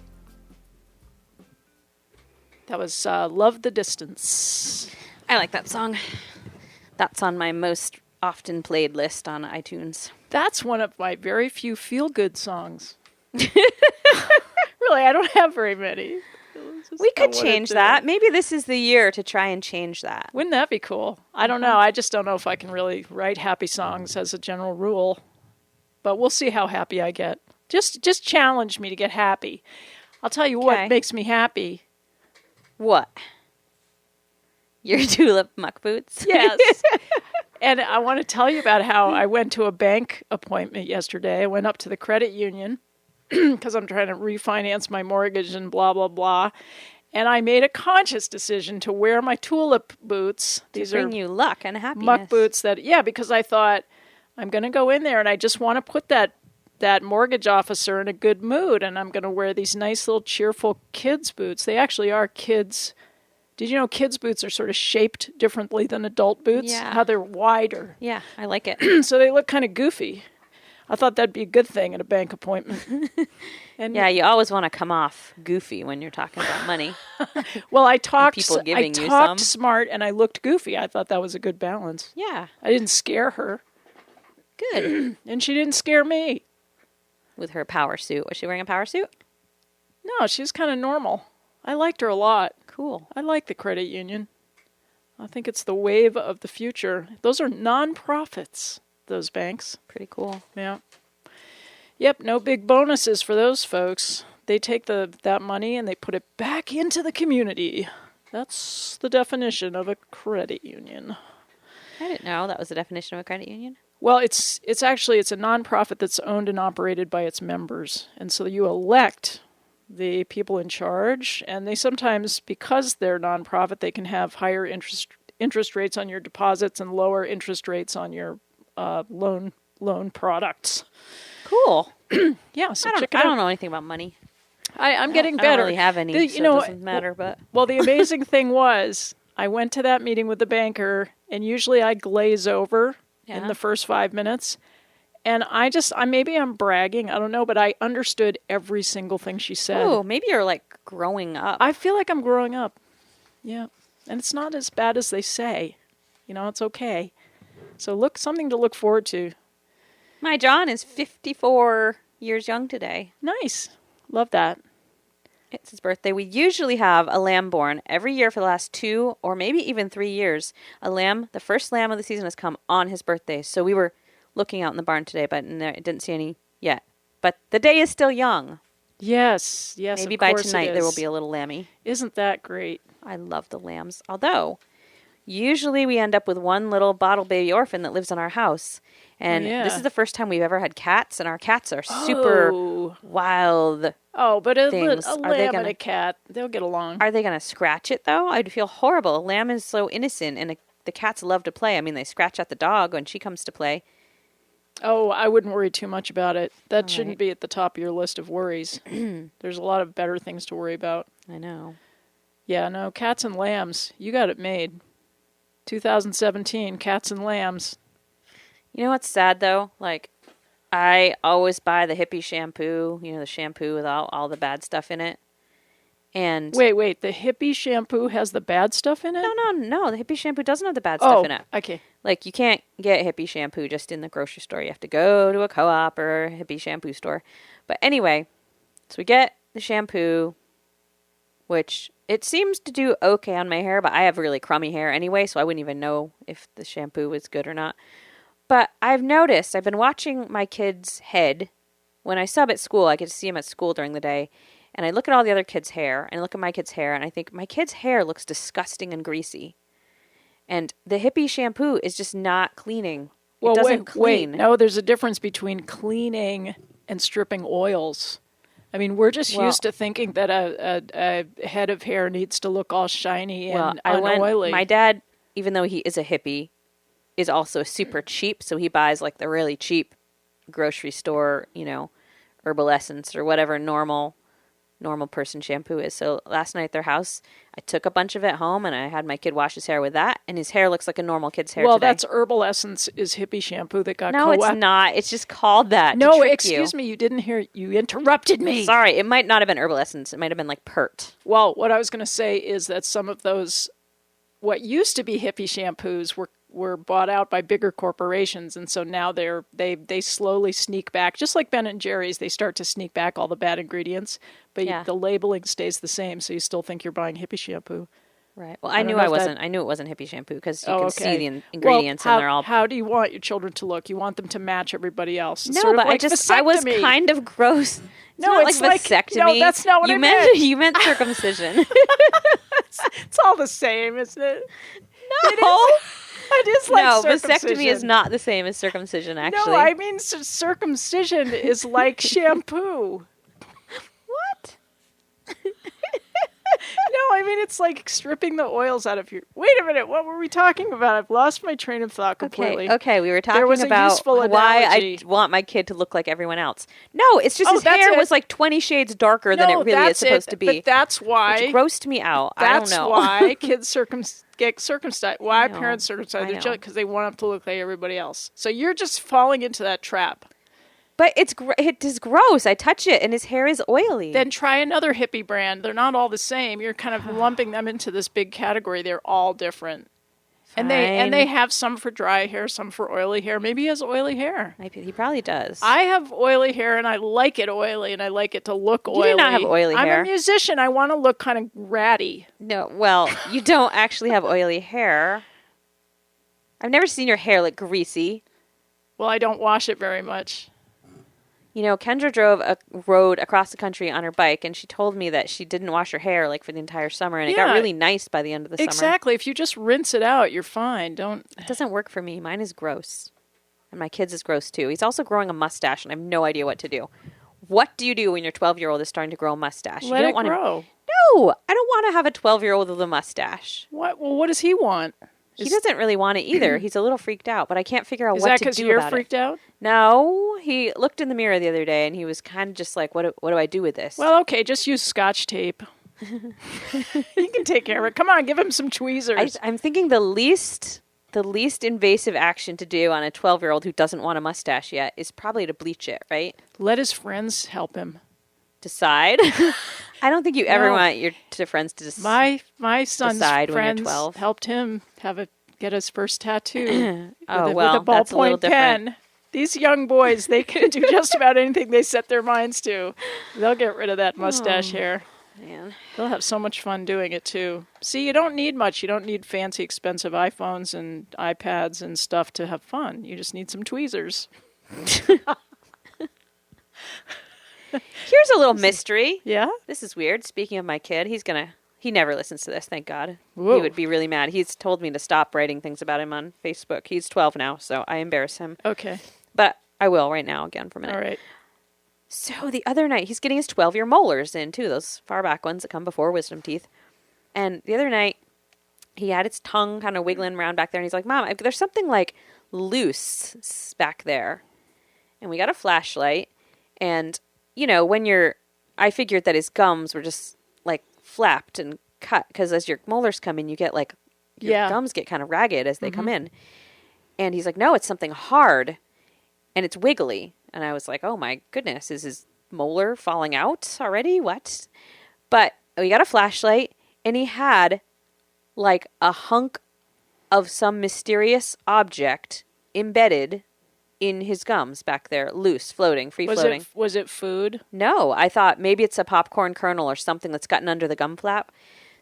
That was Love the Distance. I like that song. That's on my most often played list on iTunes. That's one of my very few feel-good songs. Really, I don't have very many. We could change that. Maybe this is the year to try and change that. Wouldn't that be cool? I don't know. I just don't know if I can really write happy songs as a general rule. But we'll see how happy I get. Just challenge me to get happy. I'll tell you what makes me happy. What? Your tulip muck boots? Yes. And I want to tell you about how I went to a bank appointment yesterday. I went up to the credit union because I'm trying to refinance my mortgage and blah, blah, blah. And I made a conscious decision to wear my tulip boots. These to bring you luck and happiness. Muck boots because I thought I'm going to go in there and I just want to put that mortgage officer in a good mood. And I'm going to wear these nice little cheerful kids' boots. They actually are kids. Did you know kids' boots are sort of shaped differently than adult boots? Yeah. How they're wider. Yeah, I like it. So they look kind of goofy. I thought that'd be a good thing at a bank appointment. And yeah, you always want to come off goofy when you're talking about money. Well, I talked some. smart and I looked goofy. I thought that was a good balance. Yeah. I didn't scare her. Good. And she didn't scare me. With her power suit. Was she wearing a power suit? No, she was kind of normal. I liked her a lot. Cool. I like the credit union. I think it's the wave of the future. Those are non-profits, those banks. Pretty cool. Yeah. Yep, no big bonuses for those folks. They take that money and they put it back into the community. That's the definition of a credit union. I didn't know that was the definition of a credit union. Well, it's a nonprofit that's owned and operated by its members. And so you elect the people in charge, and they sometimes, because they're nonprofit, they can have higher interest rates on your deposits and lower interest rates on your loan products. Cool. Yeah, so I don't know anything about money. I'm getting better. I don't really have any, so it doesn't matter. But the amazing thing was, I went to that meeting with the banker, and usually I glaze over in the first 5 minutes. And maybe I'm bragging, I don't know, but I understood every single thing she said. Oh, maybe you're like growing up. I feel like I'm growing up. Yeah. And it's not as bad as they say. It's okay. So something to look forward to. My John is 54 years young today. Nice. Love that. It's his birthday. We usually have a lamb born every year for the last 2 or maybe even 3 years. A lamb, the first lamb of the season, has come on his birthday. So we were looking out in the barn today, but didn't see any yet. But the day is still young. Yes, Maybe by tonight there will be a little lammy. Isn't that great? I love the lambs. Although, usually we end up with one little bottle baby orphan that lives in our house. And this is the first time we've ever had cats, and our cats are super wild. Oh, but a things. lamb and a cat, they'll get along. Are they going to scratch it, though? I'd feel horrible. A lamb is so innocent, and the cats love to play. I mean, they scratch at the dog when she comes to play. Oh, I wouldn't worry too much about it. That shouldn't be at the top of your list of worries. There's a lot of better things to worry about. I know. Yeah, no, cats and lambs. You got it made. 2017, cats and lambs. You know what's sad, though? Like, I always buy the hippie shampoo, the shampoo with all the bad stuff in it. And Wait, the hippie shampoo has the bad stuff in it? No, the hippie shampoo doesn't have the bad stuff in it. Okay. Like, you can't get hippie shampoo just in the grocery store. You have to go to a co-op or a hippie shampoo store. But anyway, so we get the shampoo, which it seems to do okay on my hair, but I have really crummy hair anyway, so I wouldn't even know if the shampoo was good or not. But I've noticed, I've been watching my kid's head. When I sub at school, I get to see him at school during the day. And I look at all the other kids' hair, and I look at my kid's hair, and I think, my kid's hair looks disgusting and greasy. And the hippie shampoo is just not cleaning. It doesn't clean. Wait. No, there's a difference between cleaning and stripping oils. I mean, we're just used to thinking that a head of hair needs to look all shiny and unoily. My dad, even though he is a hippie, is also super cheap, so he buys like the really cheap grocery store, Herbal Essence or whatever normal person shampoo is. So last night at their house, I took a bunch of it home and I had my kid wash his hair with that, and his hair looks like a normal kid's hair today. That's Herbal Essence is hippie shampoo that got No, it's not. It's just called that. No, excuse me, you didn't hear. You interrupted me. Sorry, it might not have been Herbal Essence. It might have been like Pert. Well, what I was going to say is that some of those, what used to be hippie shampoos were bought out by bigger corporations, and so now they slowly sneak back, just like Ben and Jerry's. They start to sneak back all the bad ingredients, but the labeling stays the same, so you still think you're buying hippie shampoo. Right. Well, I knew it wasn't hippie shampoo because you can see the ingredients, and they're all. How do you want your children to look? You want them to match everybody else. It's no, sort of but like I was kind of gross. It's like vasectomy. No, that's not what I meant. You meant circumcision. It's all the same, isn't it? No. It is like circumcision. Vasectomy is not the same as circumcision, actually. No, I mean circumcision is like shampoo. What? No, I mean it's like stripping the oils out of your... Wait a minute, what were we talking about? I've lost my train of thought completely. Okay, we were talking about why I want my kid to look like everyone else. No, it's just his hair was like 20 shades darker than it really is supposed to be. But that's why... Which grossed me out. I don't know. That's why kids get circumcised. Why parents circumcise their children? Because they want them to look like everybody else. So you're just falling into that trap. But it is gross. I touch it, and his hair is oily. Then try another hippie brand. They're not all the same. You're kind of lumping them into this big category. They're all different. Fine. And they have some for dry hair, some for oily hair. Maybe he has oily hair. Maybe he probably does. I have oily hair, and I like it oily, and I like it to look oily. You do not have oily hair. I'm a musician. I want to look kind of ratty. No, well, you don't actually have oily hair. I've never seen your hair look greasy. Well, I don't wash it very much. Kendra drove a road across the country on her bike, and she told me that she didn't wash her hair for the entire summer, and it got really nice by the end of the summer. Exactly. If you just rinse it out, you're fine. It doesn't work for me. Mine is gross. And my kid's is gross, too. He's also growing a mustache, and I have no idea what to do. What do you do when your 12-year-old is starting to grow a mustache? Let it grow. No, I don't want to have a 12-year-old with a mustache. What? Well, what does he want? He doesn't really want it either. He's a little freaked out, but I can't figure out what to do about it. Is that because you're freaked out? No. He looked in the mirror the other day, and he was kind of just like, what do I do with this? Well, okay, just use Scotch tape. You can take care of it. Come on, give him some tweezers. I'm thinking the least invasive action to do on a 12-year-old who doesn't want a mustache yet is probably to bleach it, right? Let his friends help him. Decide? I don't think you ever want your friends to decide. My son's friends helped him get his first tattoo with a ballpoint pen. These young boys, they can do just about anything they set their minds to. They'll get rid of that mustache hair. Man. They'll have so much fun doing it, too. See, you don't need much. You don't need fancy, expensive iPhones and iPads and stuff to have fun. You just need some tweezers. Here's a little mystery. Yeah? This is weird. Speaking of my kid, he never listens to this, thank God. Whoa. He would be really mad. He's told me to stop writing things about him on Facebook. He's 12 now, so I embarrass him. Okay. But I will right now again for a minute. All right. So the other night, he's getting his 12-year molars in, too, those far back ones that come before wisdom teeth. And the other night, he had his tongue kind of wiggling around back there, and he's like, Mom, there's something, like, loose back there. And we got a flashlight, and, you know, I figured that his gums were just, like, flapped and cut, because as your molars come in, you get, like, your gums get kind of ragged as they come in. And he's like, no, it's something hard, and it's wiggly. And I was like, oh my goodness, is his molar falling out already? What? But we got a flashlight, and he had like a hunk of some mysterious object embedded in his gums back there, loose, floating, free-floating. Was it food? No, I thought maybe it's a popcorn kernel or something that's gotten under the gum flap.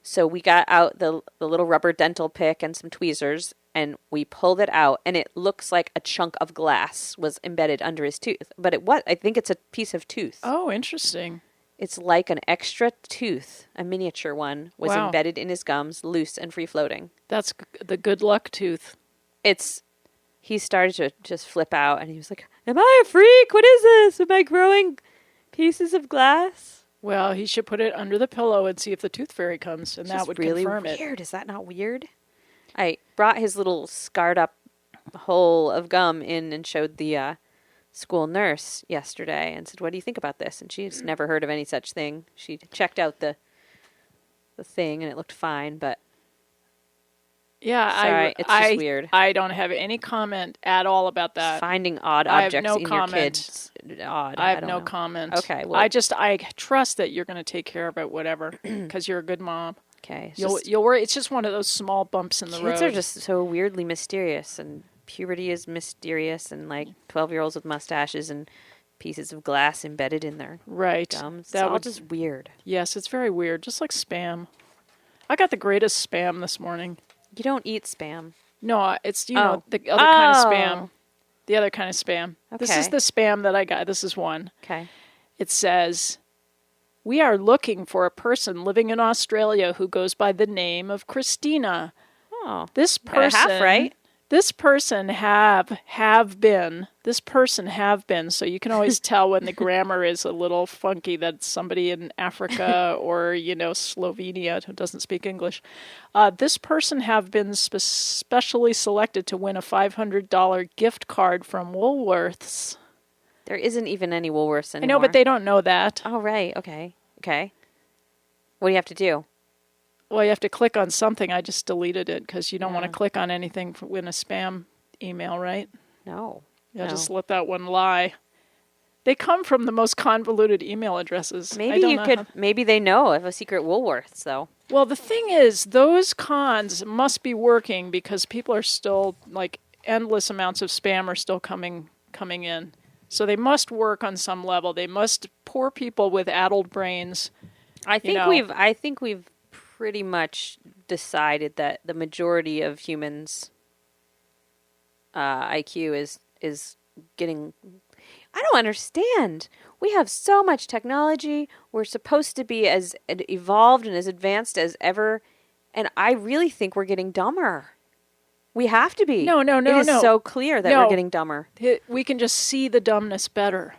So we got out the little rubber dental pick and some tweezers, and we pulled it out, and it looks like a chunk of glass was embedded under his tooth. But I think it's a piece of tooth. Oh, interesting. It's like an extra tooth, a miniature one, was embedded in his gums, loose and free-floating. That's the good luck tooth. He started to just flip out, and he was like, am I a freak? What is this? Am I growing pieces of glass? Well, he should put it under the pillow and see if the tooth fairy comes, and that would really confirm it. Weird. Is that not weird? I brought his little scarred up hole of gum in and showed the school nurse yesterday and said, what do you think about this? And she's never heard of any such thing. She checked out the thing, and it looked fine, but yeah, sorry, it's just weird. I don't have any comment at all about that. Finding odd objects in your kids. Odd. I have no comment. Okay. Well, I trust that you're going to take care of it, whatever, because you're a good mom. Okay. You'll worry. It's just one of those small bumps in the road. Kids are just so weirdly mysterious, and puberty is mysterious, and like 12-year-olds with mustaches and pieces of glass embedded in their gums. It's all just weird. Yes, it's very weird. Just like Spam. I got the greatest Spam this morning. You don't eat Spam. No, it's, the other kind of Spam. The other kind of Spam. Okay. This is the Spam that I got. This is one. Okay. It says, we are looking for a person living in Australia who goes by the name of Kristina. Oh. This person, half right. This person have been. This person have been. So you can always tell when the grammar is a little funky that it's somebody in Africa or, Slovenia who doesn't speak English. This person have been specially selected to win a $500 gift card from Woolworths. There isn't even any Woolworths anymore. I know, but they don't know that. Oh, right. Okay. What do you have to do? Well, you have to click on something. I just deleted it because you don't want to click on anything in a spam email, right? No. Yeah, just let that one lie. They come from the most convoluted email addresses. Maybe they know of a secret Woolworths, though. Well, the thing is, those cons must be working because people are still, endless amounts of spam are still coming in. So they must work on some level. Poor people with addled brains. I think we've pretty much decided that the majority of humans' IQ is getting... I don't understand. We have so much technology. We're supposed to be as evolved and as advanced as ever. And I really think we're getting dumber. We have to be. No. It is so clear that we're getting dumber. We can just see the dumbness better.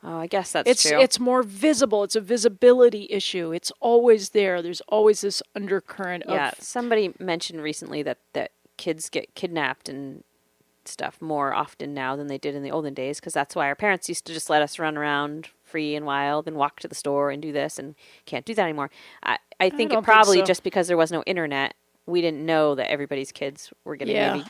Oh, I guess that's true. It's more visible. It's a visibility issue. It's always there. There's always this undercurrent of... Yeah, somebody mentioned recently that kids get kidnapped and stuff more often now than they did in the olden days, because that's why our parents used to just let us run around free and wild and walk to the store and do this, and can't do that anymore. I think it probably just because there was no internet, we didn't know that everybody's kids were getting maybe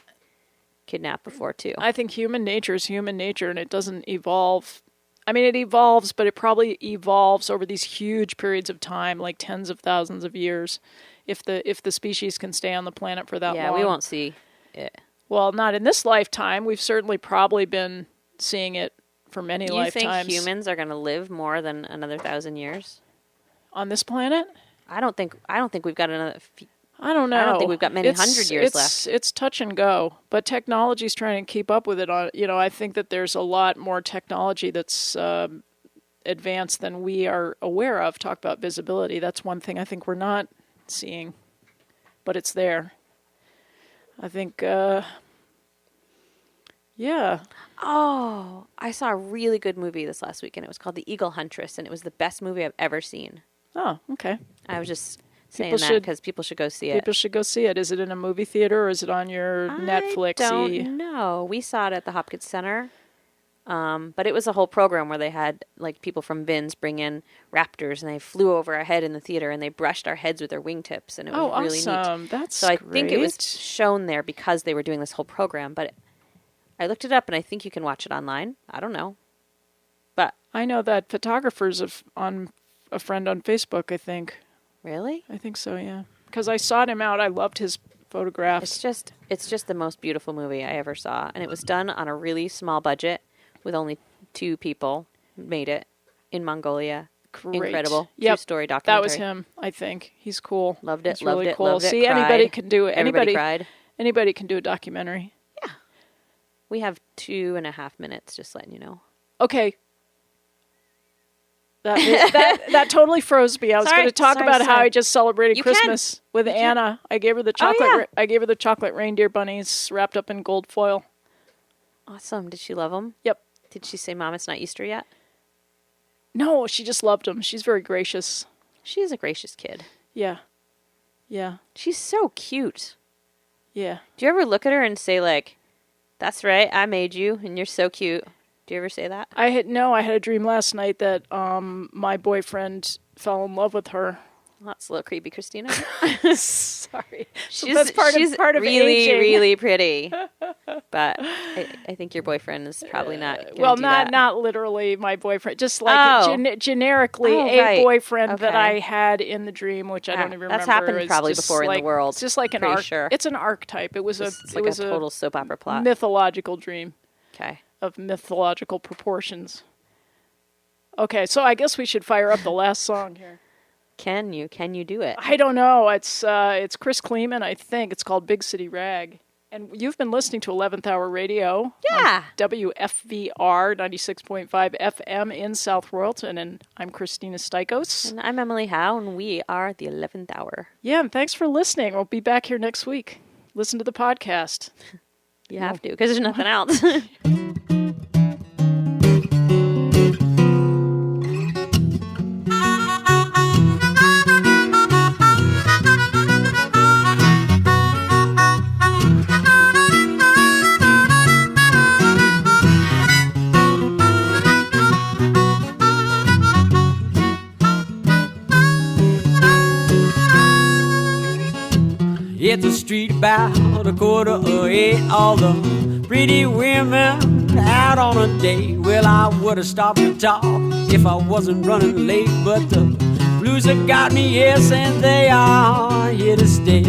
kidnapped before, too. I think human nature is human nature, and it doesn't evolve... I mean, it evolves, but it probably evolves over these huge periods of time, like tens of thousands of years, if the species can stay on the planet for that long. Yeah, we won't see it. Well, not in this lifetime. We've certainly probably been seeing it for many lifetimes. You think humans are going to live more than another 1,000 years? On this planet? I don't think we've got another. I don't know. I don't think we've got many hundred years left. It's touch and go, but technology's trying to keep up with it. I think that there's a lot more technology that's advanced than we are aware of. Talk about visibility. That's one thing I think we're not seeing, but it's there. I think, yeah. Oh, I saw a really good movie this last weekend. It was called The Eagle Huntress, and it was the best movie I've ever seen. Oh, okay. I was just saying that because people should go see it. People should go see it. Is it in a movie theater or is it on your Netflix? I don't know. We saw it at the Hopkins Center, but it was a whole program where they had like people from VINS bring in raptors, and they flew over our head in the theater, and they brushed our heads with their wingtips, and it was really awesome. neat. That's so I great. think it was shown there because they were doing this whole program, but I looked it up, and I think you can watch it online. I don't know. But I know that photographer's on a friend on Facebook, I think. Really? I think so, yeah. Because I sought him out. I loved his photographs. It's just the most beautiful movie I ever saw. And it was done on a really small budget with only 2 people made it in Mongolia. Great. Incredible. True story documentary. That was him, I think. He's cool. Loved it. It's really loved it. cool. Loved it. See, cried. Anybody can do it. Everybody cried. Anybody can do a documentary. Yeah. We have 2.5 minutes, just letting you know. Okay. That totally froze me. I was going to talk about how I just celebrated Christmas with Anna. I gave her the chocolate. I gave her the chocolate reindeer bunnies wrapped up in gold foil. Awesome. Did she love them? Yep. Did she say, "Mom, it's not Easter yet"? No, she just loved them. She's very gracious. She is a gracious kid. Yeah. Yeah. She's so cute. Yeah. Do you ever look at her and say, like, "That's right, I made you, and you're so cute"? Do you ever say that? I had a dream last night that my boyfriend fell in love with her. Well, that's a little creepy, Kristina. Sorry. She's part of really, aging. really pretty. But I think your boyfriend is probably not gonna do that. Not literally my boyfriend. Just like generically a boyfriend that I had in the dream, which I don't even remember. That's happened probably before in the world. It's just like an arc. Sure. It's an archetype. It was a total soap opera plot. Mythological dream. Okay. Of mythological proportions. Okay, so I guess we should fire up the last song here. Can you do it? I don't know. It's Chris Kleeman, I think. It's called Big City Rag. And you've been listening to 11th Hour Radio. Yeah. WFVR 96.5 FM in South Royalton. And I'm Kristina Stykos. And I'm Emily Howe, and we are the 11th Hour. Yeah, and thanks for listening. We'll be back here next week. Listen to the podcast. You have to, because there's nothing else. It's a street about 7:45. All the pretty women out on a date. Well, I would have stopped to talk if I wasn't running late. But the blues have got me, yes, and they are here to stay.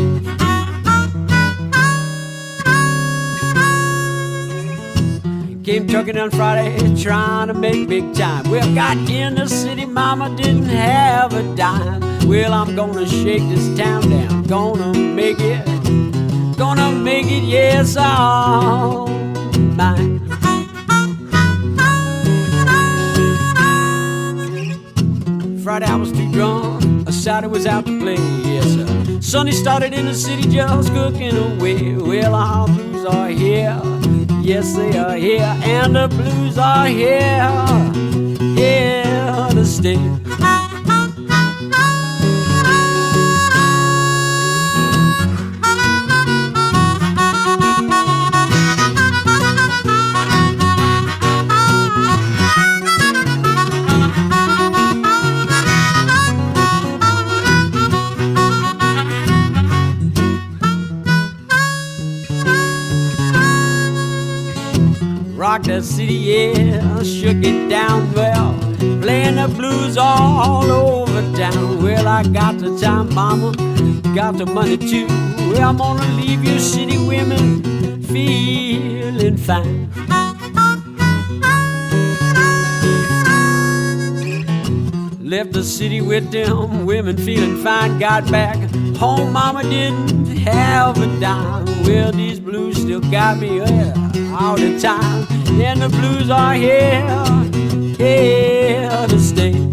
Came trucking on Friday, trying to make big time. Well, got in the city, mama didn't have a dime. Well, I'm gonna shake this town down, gonna make it, yes, all mine. Friday I was too drunk, Saturday was out to play, yes, sir. Sunday started in the city just cooking away. Well, our blues are here, yes, they are here, and the blues are here to stay. Rocked the city, yeah, shook it down well, playing the blues all over town. Well, I got the time, mama, got the money too. Well, I'm gonna leave you city women feeling fine. Left the city with them women feeling fine. Got back home, mama didn't have a dime. Well, these blues still got me all the time. And the blues are here to stay.